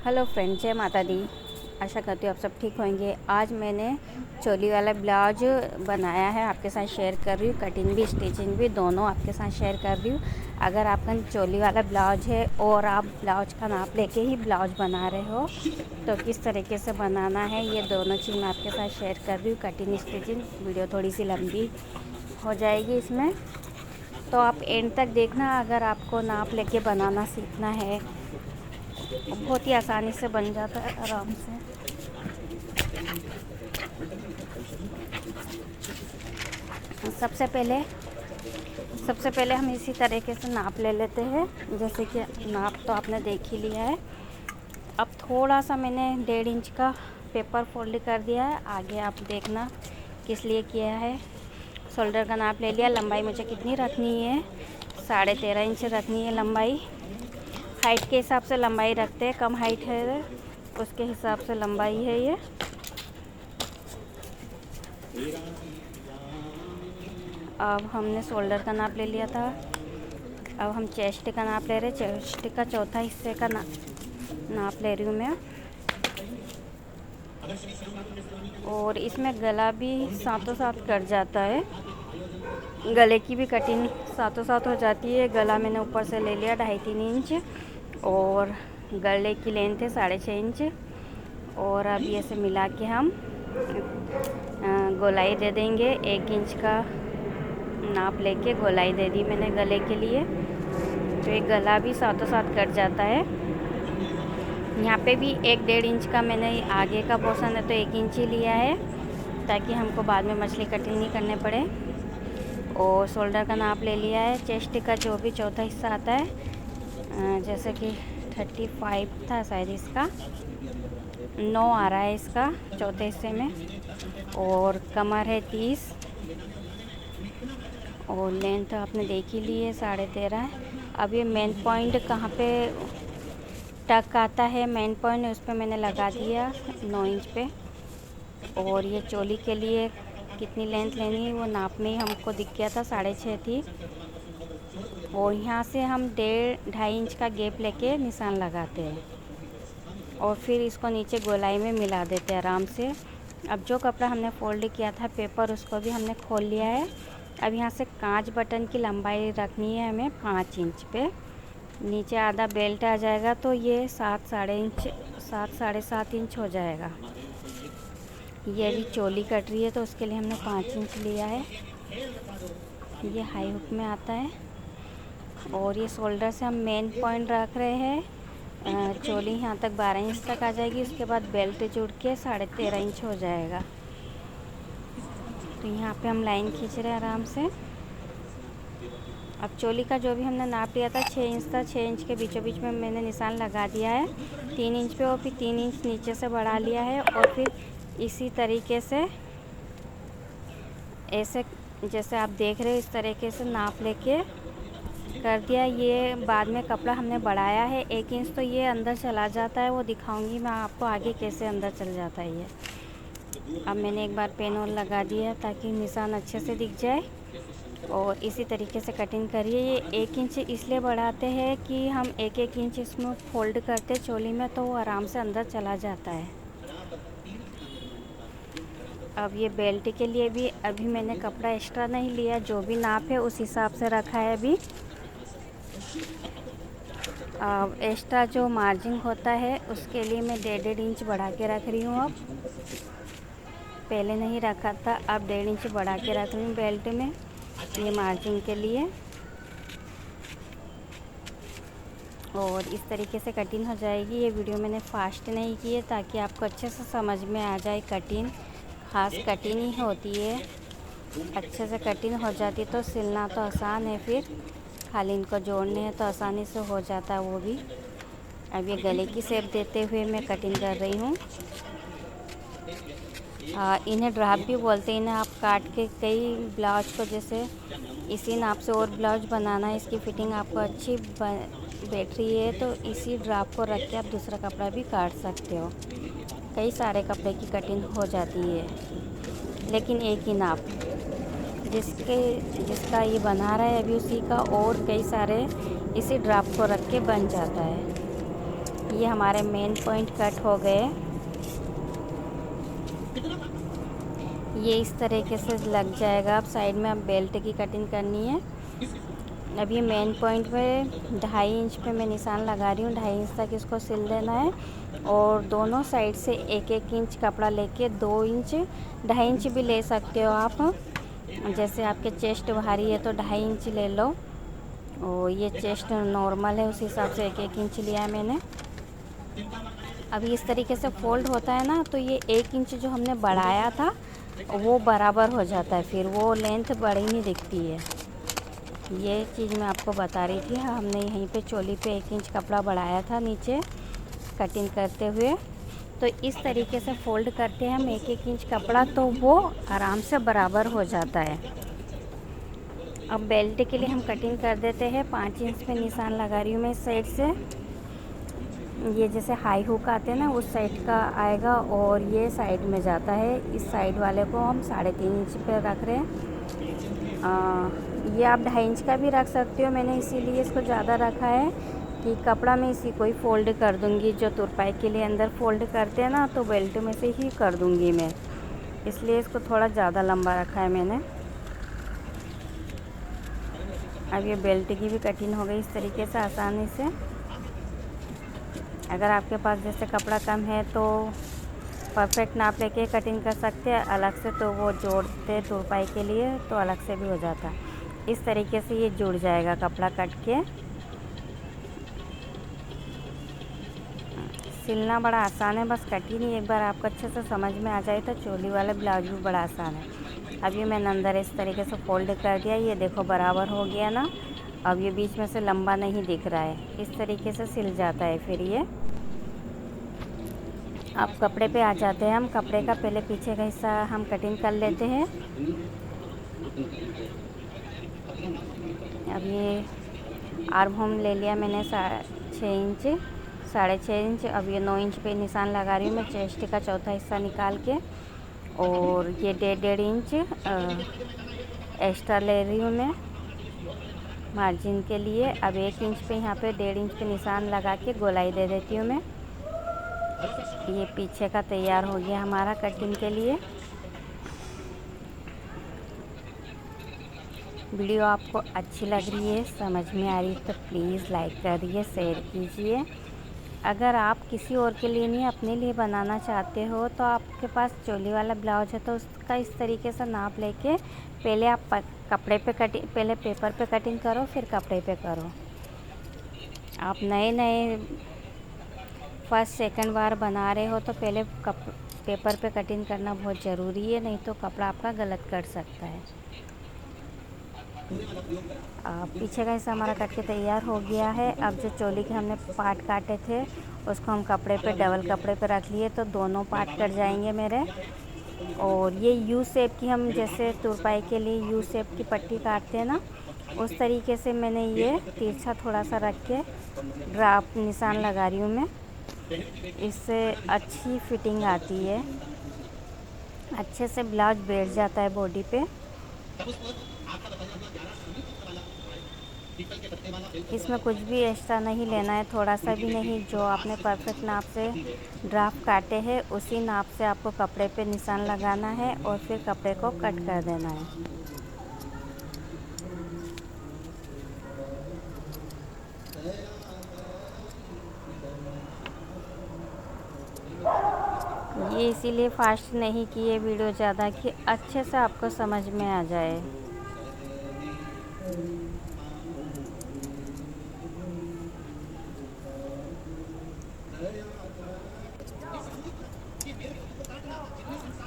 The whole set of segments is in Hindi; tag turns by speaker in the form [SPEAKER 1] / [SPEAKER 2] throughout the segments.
[SPEAKER 1] हेलो फ्रेंड, जय माता दी। आशा करती हूँ आप सब ठीक होंगे। आज मैंने चोली वाला ब्लाउज बनाया है, आपके साथ शेयर कर रही हूँ। कटिंग भी स्टिचिंग भी दोनों आपके साथ शेयर कर रही हूँ। अगर आपका चोली वाला ब्लाउज है और आप ब्लाउज का नाप लेके ही ब्लाउज बना रहे हो तो किस तरीके से बनाना है, ये दोनों चीज़ मैं आपके साथ शेयर कर रही हूँ। कटिंग स्टिचिंग वीडियो थोड़ी सी लंबी हो जाएगी इसमें, तो आप एंड तक देखना। अगर आपको नाप लेके बनाना सीखना है, बहुत ही आसानी से बन जाता है, आराम से। सबसे पहले हम इसी तरीके से नाप ले लेते हैं। जैसे कि नाप तो आपने देख ही लिया है। अब थोड़ा सा मैंने 1.5 इंच का पेपर फोल्ड कर दिया है। आगे आप देखना किस लिए किया है। शोल्डर का नाप ले लिया। लंबाई मुझे कितनी रखनी है, 13.5 इंच रखनी है लंबाई। हाइट के हिसाब से लंबाई रखते हैं, कम हाइट है उसके हिसाब से लंबाई है ये। अब हमने शोल्डर का नाप ले लिया था। अब हम चेस्ट का नाप ले रहे हैं। चेस्ट का चौथा हिस्से का नाप ले रही हूँ मैं। और इसमें गला भी साथों साथ कट जाता है, गले की भी कटिंग साथों साथ हो जाती है। गला मैंने ऊपर से ले लिया 2.5-3 इंच और गले की लेंथ है 6.5 इंच। और अब ये से मिला के हम गोलाई दे देंगे। 1 इंच का नाप लेके गोलाई दे दी मैंने गले के लिए, तो एक गला भी साथों साथ कट जाता है। यहाँ पे भी 1-1.5 इंच का मैंने आगे का पोर्शन है तो 1 इंच ही लिया है, ताकि हमको बाद में मछली कटिंग नहीं करने पड़े। और शोल्डर का नाप ले लिया है। चेस्ट का जो भी चौथा हिस्सा आता है, जैसे कि 35 था शायद, इसका 9 आ रहा है इसका चौथे हिस्से में। और कमर है 30 और लेंथ आपने देख ही ली है 13.5। अब ये मेन पॉइंट कहाँ पे टक आता है, मेन पॉइंट उस पर मैंने लगा दिया 9 इंच पे। और ये चोली के लिए कितनी लेंथ लेनी है वो नाप में ही हमको दिख गया था, 6.5 थी। और यहाँ से हम 1.5-2.5 इंच का गैप लेके निशान लगाते हैं और फिर इसको नीचे गोलाई में मिला देते हैं आराम से। अब जो कपड़ा हमने फोल्ड किया था पेपर, उसको भी हमने खोल लिया है। अब यहाँ से कांच बटन की लंबाई रखनी है हमें 5 इंच पे। नीचे आधा बेल्ट आ जाएगा तो ये 7-7.5 इंच हो जाएगा। ये भी चोली कट रही है तो उसके लिए हमने 5 इंच लिया है। ये हाई हुक में आता है। और ये शोल्डर से हम मेन पॉइंट रख रहे हैं। चोली यहाँ तक 12 इंच तक आ जाएगी। उसके बाद बेल्ट जुड़ के 13.5 इंच हो जाएगा। तो यहाँ पे हम लाइन खींच रहे हैं आराम से। अब चोली का जो भी हमने नाप लिया था 6 इंच था, 6 इंच के बीचों बीच में मैंने निशान लगा दिया है 3 इंच पे। और फिर 3 इंच नीचे से बढ़ा लिया है। और फिर इसी तरीके से ऐसे जैसे आप देख रहे हो इस तरीके से नाप लेके कर दिया। ये बाद में कपड़ा हमने बढ़ाया है 1 इंच, तो ये अंदर चला जाता है, वो दिखाऊंगी मैं आपको आगे कैसे अंदर चल जाता है ये। अब मैंने एक बार पेन और लगा दिया ताकि निशान अच्छे से दिख जाए। और इसी तरीके से कटिंग करिए। ये 1 इंच इसलिए बढ़ाते हैं कि हम 1-1 इंच इसमें फोल्ड करते चोली में, तो वो आराम से अंदर चला जाता है। अब ये बेल्ट के लिए भी अभी मैंने कपड़ा एक्स्ट्रा नहीं लिया, जो भी नाप है उस हिसाब से रखा है अभी। अब एक्स्ट्रा जो मार्जिन होता है उसके लिए मैं 1.5 इंच बढ़ा के रख रही हूँ। अब पहले नहीं रखा था, अब 1.5 इंच बढ़ा के रख रही हूँ बेल्ट में, ये मार्जिन के लिए। और इस तरीके से कटिंग हो जाएगी। ये वीडियो मैंने फास्ट नहीं की है ताकि आपको अच्छे से समझ में आ जाए। कटिंग खास कटिंग ही होती है, अच्छे से कटिंग हो जाती तो सिलना तो आसान है, फिर खाली इनको जोड़ने हैं तो आसानी से हो जाता है वो भी। अब ये गले की शेप देते हुए मैं कटिंग कर रही हूँ। इन्हें ड्राप भी बोलते हैं। इन्हें आप काट के कई ब्लाउज को जैसे इसी नाप से और ब्लाउज बनाना है, इसकी फिटिंग आपको अच्छी बैठ रही है तो इसी ड्राप को रख के आप दूसरा कपड़ा भी काट सकते हो। कई सारे कपड़े की कटिंग हो जाती है, लेकिन एक ही नाप जिसका ये बना रहा है अभी उसी का और कई सारे इसी ड्राप को रख के बन जाता है। ये हमारे मेन पॉइंट कट हो गए। ये इस तरीके से लग जाएगा। अब साइड में अब बेल्ट की कटिंग करनी है। अब ये मेन पॉइंट पे 2.5 इंच पे मैं निशान लगा रही हूँ। 2.5 इंच तक इसको सिल देना है और दोनों साइड से 1-1 इंच कपड़ा लेके 2 इंच 2.5 इंच भी ले सकते हो आप। जैसे आपके चेस्ट भारी है तो 2.5 इंच ले लो, और ये चेस्ट नॉर्मल है उस हिसाब से 1-1 इंच लिया है मैंने। अभी इस तरीके से फोल्ड होता है ना, तो ये 1 इंच जो हमने बढ़ाया था वो बराबर हो जाता है, फिर वो लेंथ बड़ी नहीं दिखती है। ये चीज़ मैं आपको बता रही थी। हमने यहीं पे चोली पे 1 इंच कपड़ा बढ़ाया था नीचे कटिंग करते हुए। तो इस तरीके से फोल्ड करते हैं हम 1-1 इंच कपड़ा, तो वो आराम से बराबर हो जाता है। अब बेल्ट के लिए हम कटिंग कर देते हैं। 5 इंच पे निशान लगा रही हूँ मैं इस साइड से। ये जैसे हाई हुक आते हैं ना, उस साइड का आएगा और ये साइड में जाता है। इस साइड वाले को हम 3.5 इंच पे रख रहे हैं। ये आप 2.5 इंच का भी रख सकते हो। मैंने इसीलिए इसको ज़्यादा रखा है कि कपड़ा मैं इसी को ही फ़ोल्ड कर दूँगी। जो तुरपाई के लिए अंदर फ़ोल्ड करते हैं ना, तो बेल्ट में से ही कर दूँगी मैं, इसलिए इसको थोड़ा ज़्यादा लंबा रखा है मैंने। अब ये बेल्ट की भी कटिंग हो गई इस तरीके से आसानी से। अगर आपके पास जैसे कपड़ा कम है तो परफेक्ट नाप लेके कटिंग कर सकते हैं अलग से, तो वो जोड़ते तुरपाई के लिए तो अलग से भी हो जाता। इस तरीके से ये जुड़ जाएगा कपड़ा कट के। सिलना बड़ा आसान है, बस कटिंग ही एक बार आपको अच्छे से समझ में आ जाए तो चोली वाला ब्लाउज भी बड़ा आसान है। अब ये मैंने अंदर इस तरीके से फोल्ड कर दिया। ये देखो बराबर हो गया ना। अब ये बीच में से लंबा नहीं दिख रहा है। इस तरीके से सिल जाता है। फिर ये अब कपड़े पे आ जाते हैं। हम कपड़े का पहले पीछे का हिस्सा हम कटिंग कर लेते हैं। अब ये आर्म होम ले लिया मैंने 6 इंच 6.5 इंच। अब ये 9 इंच पे निशान लगा रही हूँ मैं चेस्ट का चौथा हिस्सा निकाल के, और ये 1.5 इंच एक्स्ट्रा ले रही हूँ मैं मार्जिन के लिए। अब 1 इंच पे यहाँ पे 1.5 इंच पे निशान लगा के गोलाई दे देती हूँ मैं। ये पीछे का तैयार हो गया हमारा कटिंग के लिए। वीडियो आपको अच्छी लग रही है, समझ में आ रही है तो प्लीज़ लाइक करिए, शेयर कीजिए। अगर आप किसी और के लिए नहीं अपने लिए बनाना चाहते हो तो आपके पास चोली वाला ब्लाउज है तो उसका इस तरीके से नाप लेके पहले आप कपड़े पे कटिंग, पहले पेपर पे कटिंग करो फिर कपड़े पे करो। आप नए फर्स्ट सेकंड बार बना रहे हो तो पहले पेपर पे कटिंग करना बहुत ज़रूरी है, नहीं तो कपड़ा आपका गलत कट सकता है। पीछे का हिस्सा हमारा कट के तैयार हो गया है। अब जो चोली के हमने पार्ट काटे थे उसको हम कपड़े पे डबल कपड़े पे रख लिए तो दोनों पार्ट कट जाएंगे मेरे। और ये यू शेप की, हम जैसे तुरपाई के लिए यू शेप की पट्टी काटते हैं ना, उस तरीके से मैंने ये तिरछा थोड़ा सा रख के ड्राप निशान लगा रही हूँ मैं। इससे अच्छी फिटिंग आती है, अच्छे से ब्लाउज बैठ जाता है बॉडी पे। इसमें कुछ भी एक्स्ट्रा नहीं लेना है, थोड़ा सा भी नहीं। जो आपने परफेक्ट नाप से ड्राफ्ट काटे हैं उसी नाप से आपको कपड़े पे निशान लगाना है और फिर कपड़े को कट कर देना है। ये इसीलिए फास्ट नहीं किए वीडियो ज़्यादा कि अच्छे से आपको समझ में आ जाए।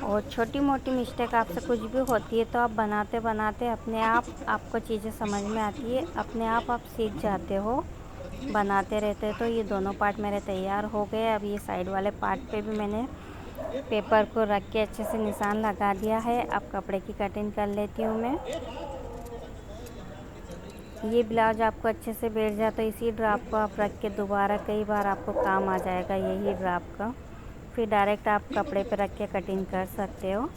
[SPEAKER 1] और छोटी मोटी मिस्टेक आपसे कुछ भी होती है तो आप बनाते बनाते अपने आप आपको चीज़ें समझ में आती है, अपने आप सीख जाते हो बनाते रहते। तो ये दोनों पार्ट मेरे तैयार हो गए। अब ये साइड वाले पार्ट पे भी मैंने पेपर को रख के अच्छे से निशान लगा दिया है। अब कपड़े की कटिंग कर लेती हूँ मैं। ये ब्लाउज आपको अच्छे से बैठ जाए तो इसी ड्राप को आप रख के दोबारा कई बार आपको काम आ जाएगा यही ड्राप का। फिर डायरेक्ट आप कपड़े पे रख के कटिंग कर सकते हो।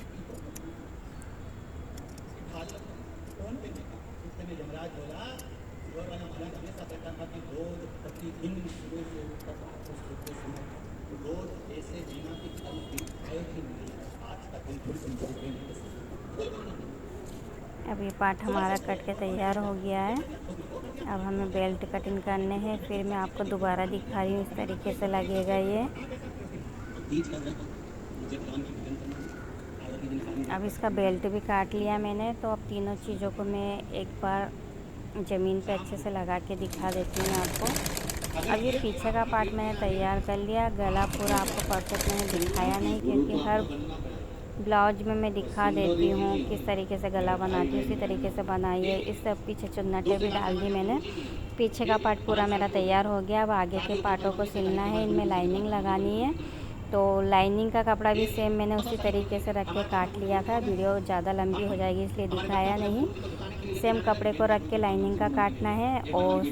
[SPEAKER 1] अब ये पार्ट हमारा कट के तैयार हो गया है। अब हमें बेल्ट कटिंग करने हैं। फिर मैं आपको दोबारा दिखा रही हूँ, इस तरीके से लगेगा ये। अब इसका बेल्ट भी काट लिया मैंने, तो अब तीनों चीज़ों को मैं एक बार ज़मीन पे अच्छे से लगा के दिखा देती हूँ आपको। अब ये पीछे का पार्ट मैंने तैयार कर लिया। गला पूरा आपको परफेक्ट मैंने दिखाया नहीं, क्योंकि हर ब्लाउज में मैं दिखा देती हूँ किस तरीके से गला बनाती हूँ, उसी तरीके से बनाइए। इस सब पीछे चुन्नटें भी डाल दी मैंने। पीछे का पार्ट पूरा मेरा तैयार हो गया। अब आगे के पार्टों को सिलना है, इनमें लाइनिंग लगानी है। तो लाइनिंग का कपड़ा भी सेम मैंने उसी तरीके से रख के काट लिया था। वीडियो ज़्यादा लंबी हो जाएगी इसलिए दिखाया नहीं। सेम कपड़े को रख के लाइनिंग का काटना है, और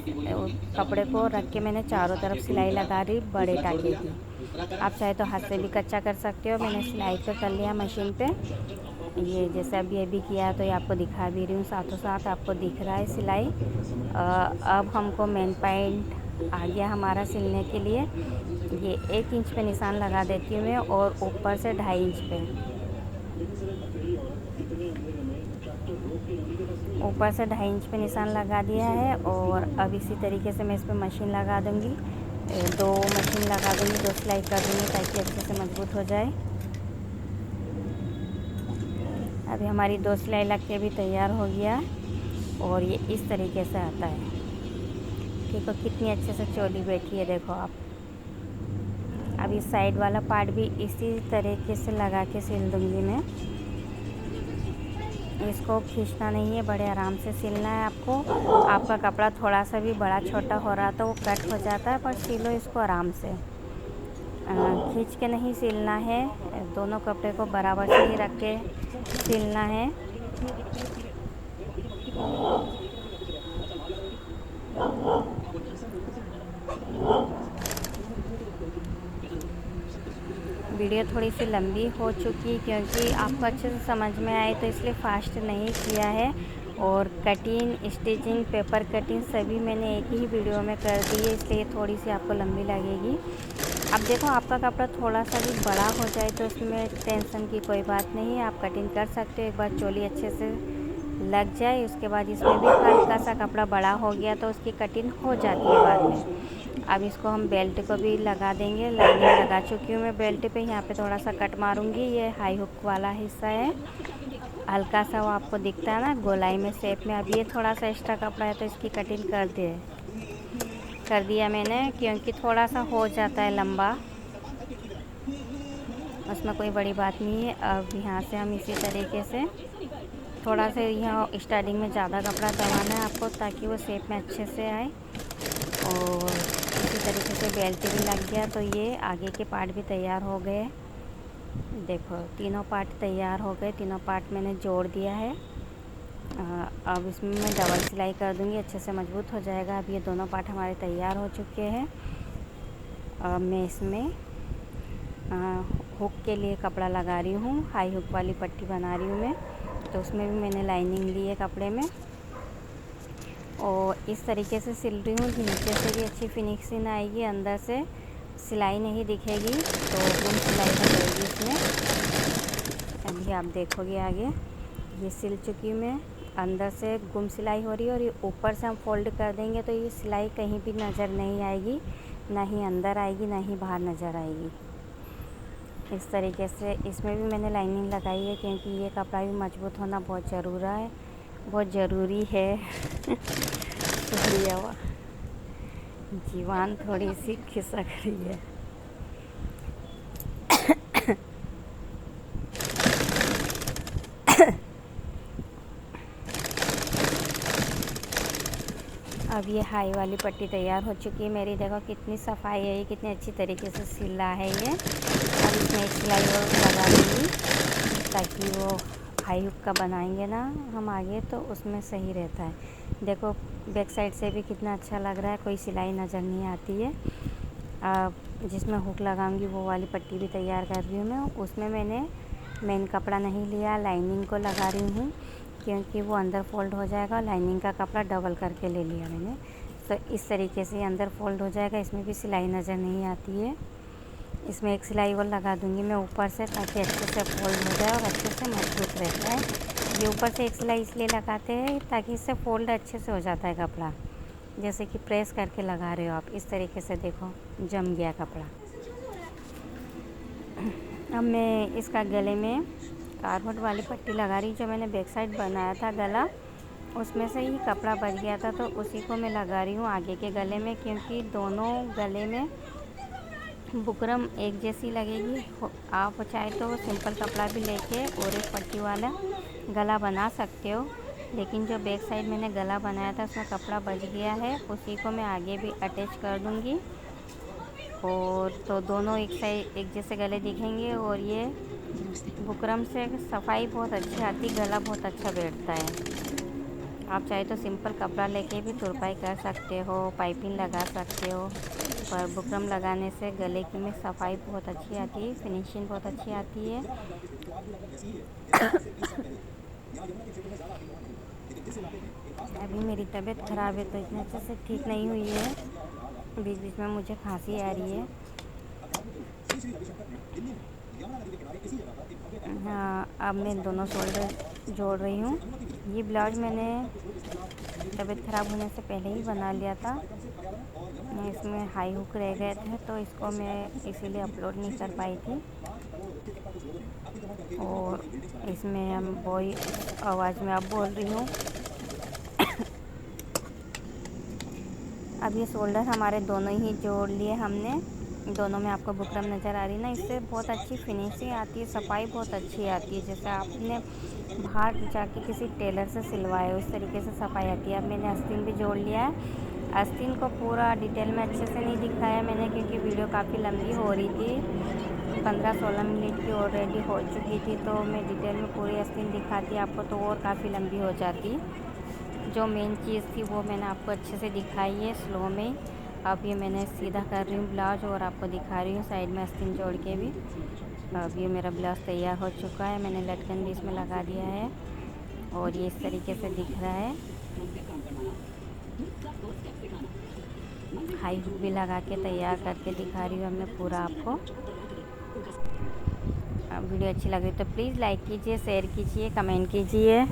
[SPEAKER 1] कपड़े को रख के मैंने चारों तरफ सिलाई लगा रही बड़े टाके की। आप चाहे तो हाथ से भी कच्चा कर सकते हो। मैंने सिलाई पे कर लिया मशीन पे। ये जैसे अभी किया है, तो ये आपको दिखा भी रही हूँ, साथों साथ आपको दिख रहा है सिलाई। अब हमको मेन पॉइंट आ गया हमारा सिलने के लिए। ये 1 इंच पे निशान लगा देती हूँ मैं, और ऊपर से 2.5 इंच पे, ऊपर से 2.5 इंच पे निशान लगा दिया है। और अब इसी तरीके से मैं इस पर मशीन लगा दूँगी। 2 मशीन लगा दूँगी, 2 सिलाई कर दूँगी, ताकि अच्छे से मजबूत हो जाए। अभी हमारी 2 सिलाई लग के भी तैयार हो गया, और ये इस तरीके से आता है। देखो कितनी अच्छे से चोली बैठी है, देखो आप। अब इस साइड वाला पार्ट भी इसी तरीके से लगा के सिल दूँगी मैं। इसको खींचना नहीं है, बड़े आराम से सिलना है आपको। आपका कपड़ा थोड़ा सा भी बड़ा छोटा हो रहा तो वो कट हो जाता है, पर सिलो इसको आराम से। खींच के नहीं सिलना है, दोनों कपड़े को बराबर से ही रख के सिलना है। वीडियो थोड़ी सी लंबी हो चुकी, क्योंकि आपको अच्छे से समझ में आए तो इसलिए फ़ास्ट नहीं किया है। और कटिंग, स्टिचिंग, पेपर कटिंग सभी मैंने एक ही वीडियो में कर दी है, इसलिए थोड़ी सी आपको लंबी लगेगी। अब देखो आपका कपड़ा थोड़ा सा भी बड़ा हो जाए तो उसमें टेंशन की कोई बात नहीं है, आप कटिंग कर सकते हो। एक बार चोली अच्छे से लग जाए, उसके बाद इसमें भी हल्का सा कपड़ा बड़ा हो गया तो उसकी कटिंग हो जाती है बाद में। अब इसको हम बेल्ट को भी लगा देंगे। लाइनिंग लगा चुकी हूँ मैं बेल्ट पे। यहाँ पे थोड़ा सा कट मारूंगी। ये हाई हुक वाला हिस्सा है, हल्का सा वो आपको दिखता है ना गोलाई में शेप में। अब ये थोड़ा सा एक्स्ट्रा कपड़ा है तो इसकी कटिंग कर दिया मैंने, क्योंकि थोड़ा सा हो जाता है लंबा, उसमें कोई बड़ी बात नहीं है। अब यहाँ से हम इसी तरीके से थोड़ा सा यहाँ स्टार्टिंग में ज़्यादा कपड़ा दबाना है आपको, ताकि वो शेप में अच्छे से आए। और इसी तरीके से बेल्ट भी लग गया, तो ये आगे के पार्ट भी तैयार हो गए। देखो तीनों पार्ट तैयार हो गए, तीनों पार्ट मैंने जोड़ दिया है। अब इसमें मैं डबल सिलाई कर दूंगी, अच्छे से मजबूत हो जाएगा। अब ये दोनों पार्ट हमारे तैयार हो चुके हैं। अब मैं इसमें हुक के लिए कपड़ा लगा रही हूँ, हाई हुक वाली पट्टी बना रही हूँ मैं। तो उसमें भी मैंने लाइनिंग ली है कपड़े में, और इस तरीके से सिल रही हूँ कि नीचे से भी अच्छी फिनिशिंग आएगी, अंदर से सिलाई नहीं दिखेगी, तो गुम सिलाई हो जाएगी इसमें। अभी आप देखोगे आगे, ये सिल चुकी मैं, अंदर से गुम सिलाई हो रही है, और ये ऊपर से हम फोल्ड कर देंगे तो ये सिलाई कहीं भी नज़र नहीं आएगी, ना ही अंदर आएगी ना ही बाहर नज़र आएगी। इस तरीके से इसमें भी मैंने लाइनिंग लगाई है, क्योंकि ये कपड़ा भी मजबूत होना बहुत ज़रूरी है। शुक्रिया। जीवान थोड़ी सी खिसक रही है। अब ये हाई वाली पट्टी तैयार हो चुकी है मेरी। देखो कितनी सफाई है, ये कितनी अच्छी तरीके से सिला है ये। अब इसमें एक सिलाई और लगा दूँगी, ताकि वो हाई हुक का बनाएंगे ना हम आगे, तो उसमें सही रहता है। देखो बैक साइड से भी कितना अच्छा लग रहा है, कोई सिलाई नज़र नहीं आती है। अब जिसमें हुक लगाऊंगी वो वाली पट्टी भी तैयार कर रही हूँ मैं। उसमें मैंने मेन कपड़ा नहीं लिया, लाइनिंग को लगा रही हूँ, क्योंकि वो अंदर फोल्ड हो जाएगा। लाइनिंग का कपड़ा डबल करके ले लिया मैंने। तो इस तरीके से अंदर फोल्ड हो जाएगा। इसमें भी सिलाई नज़र नहीं आती है। इसमें एक सिलाई और लगा दूंगी मैं ऊपर से, ताकि अच्छे से फोल्ड हो जाए और अच्छे से मजबूत रहता है। ये ऊपर से एक सिलाई इसलिए लगाते हैं ताकि इससे फोल्ड अच्छे से हो जाता है कपड़ा। जैसे कि प्रेस करके लगा रहे हो आप, इस तरीके से देखो जम गया कपड़ा। अब मैं इसका गले में कार्बन वाली पट्टी लगा रही, जो मैंने बैक साइड बनाया था गला, उसमें से ही कपड़ा बच गया था, तो उसी को मैं लगा रही हूँ आगे के गले में, क्योंकि दोनों गले में बुकरम एक जैसी लगेगी। आप चाहे तो सिंपल कपड़ा भी लेके और एक पट्टी वाला गला बना सकते हो, लेकिन जो बैक साइड मैंने गला बनाया था उसमें कपड़ा बच गया है, उसी को मैं आगे भी अटैच कर दूँगी। और तो दोनों एक साइड एक जैसे गले दिखेंगे, और ये बुकरम से सफाई बहुत अच्छी आती, गला बहुत अच्छा बैठता है। आप चाहे तो सिंपल कपड़ा लेके भी तुरपाई कर सकते हो, पाइपिंग लगा सकते हो, पर बुकरम लगाने से गले की में सफाई बहुत अच्छी आती है, फिनिशिंग बहुत अच्छी आती है। अभी मेरी तबीयत ख़राब है तो इतने अच्छे से ठीक नहीं हुई है, बीच बीच में मुझे खांसी आ रही है। हाँ, अब मैं दोनों शोल्डर जोड़ रही हूँ। ये ब्लाउज मैंने तबीयत ख़राब होने से पहले ही बना लिया था। इसमें हाई हुक रह गए थे, तो इसको मैं इसीलिए अपलोड नहीं कर पाई थी। और इसमें हम वही आवाज़ में अब बोल रही हूँ। अब ये शोल्डर हमारे दोनों ही जोड़ लिए हमने, दोनों में आपको बुकरम नज़र आ रही ना, इससे बहुत अच्छी फिनिशिंग आती है, सफाई बहुत अच्छी आती है। जैसे आपने बाहर जाके किसी टेलर से सिलवाए उस तरीके से सफाई आती है। अब मैंने आस्तीन भी जोड़ लिया है। आस्तीन को पूरा डिटेल में अच्छे से नहीं दिखाया मैंने, क्योंकि वीडियो काफ़ी लंबी हो रही थी, 15-16 मिनट की ऑलरेडी हो चुकी थी, तो मैं डिटेल में पूरी आस्तीन दिखाती आपको तो और काफ़ी लंबी हो जाती। जो मेन चीज़ थी वो मैंने आपको अच्छे से दिखाई है स्लो में। अब ये मैंने सीधा कर रही हूँ ब्लाउज और आपको दिखा रही हूँ साइड में आस्तीन जोड़ के भी। अब ये मेरा ब्लाउज तैयार हो चुका है, मैंने लटकन भी इसमें लगा दिया है, और ये इस तरीके से दिख रहा है। हाई हुक भी लगा के तैयार करके दिखा रही हूँ मैं पूरा आपको। वीडियो अच्छी लग रही तो प्लीज़ लाइक कीजिए, शेयर कीजिए, कमेंट कीजिए।